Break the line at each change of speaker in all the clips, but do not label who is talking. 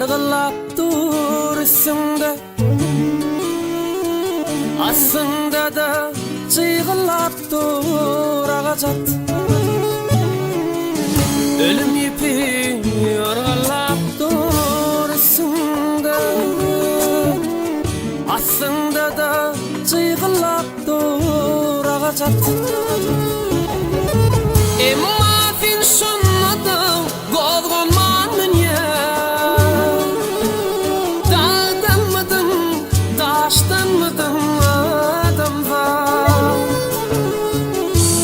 Argılap dur üstünde, aslında da çığılap dur ağacat. Ölüm ipi argılap dur üstünde, aslında da çığılap dur ağacat. Emma fin sonnadı gozgonman mınye, dağdan mıdın, taştan mıdın adam var.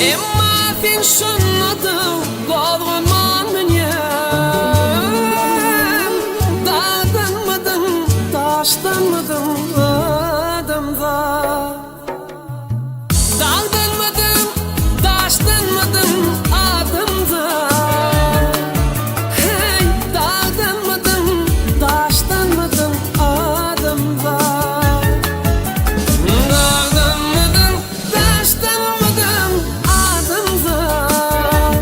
Emma fin sonnadı gozgonman mınye, dağdan mıdın, taştan mıdın adam var. Dağdan mıdın, taştan mıdın adam var. Hey, dağdan mıdın, taştan mıdın adam var. Dağdan mıdın, taştan mıdın adam var.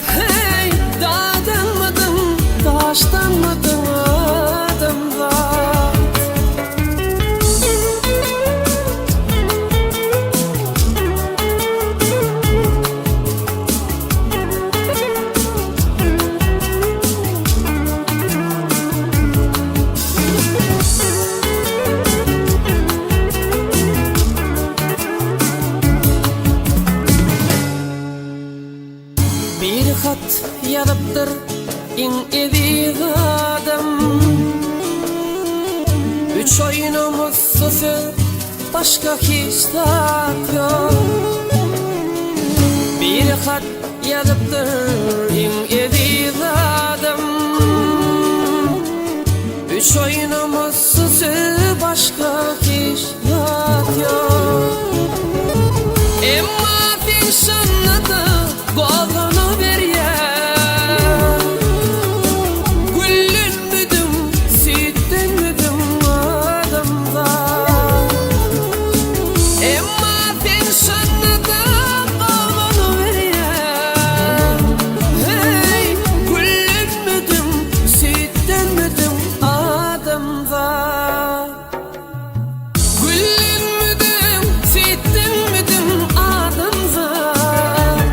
Hey, dağdan mıdın, taştan mıdın adam var. Bir hat yazıptır in evi adam, üç oyunumuz söz, başka hiç tat yok. Bir hat yazıptır in evi adam, üç oyunumuz söz, başka hiç tat yok. Emma fin sonnadı golunu ver ya, güllün müdüm, sütten müdüm adam var. Emma fin sonnadı golunu ver ya, hey, güllün müdüm, sütten müdüm adam var. Güllün müdüm, sütten müdüm adam var.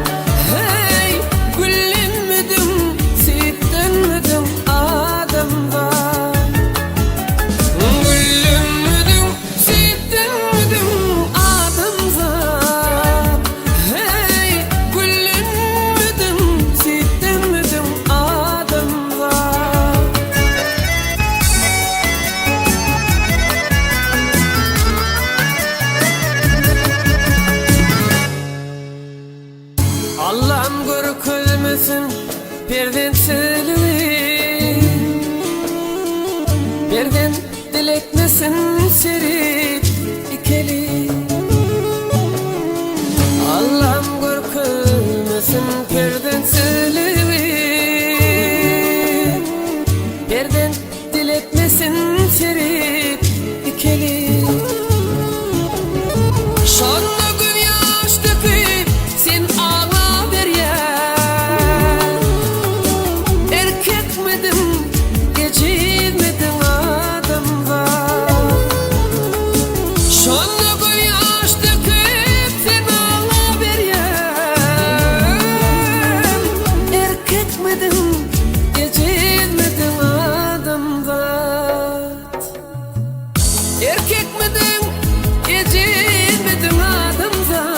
Hey, güllün müdüm, sütten müdüm adam var. Güllün müdüm, sütten müdüm adam var. Hey, güllün müdüm, sütten müdüm adam var. Allah'ım görkülmesin birden seni, birden dilekmesin seri ikeli. Allah'ım görkülmesin birden seni, birden dilekmesin seri ikeli. Şonda gün yaş döküp sen ağla ver ya, erkek midim, gece midim adam var. Şonda gün yaş döküp sen ağla ver ya, erkek midim, gece midim adam var. Erkek midim, gece midim adam var.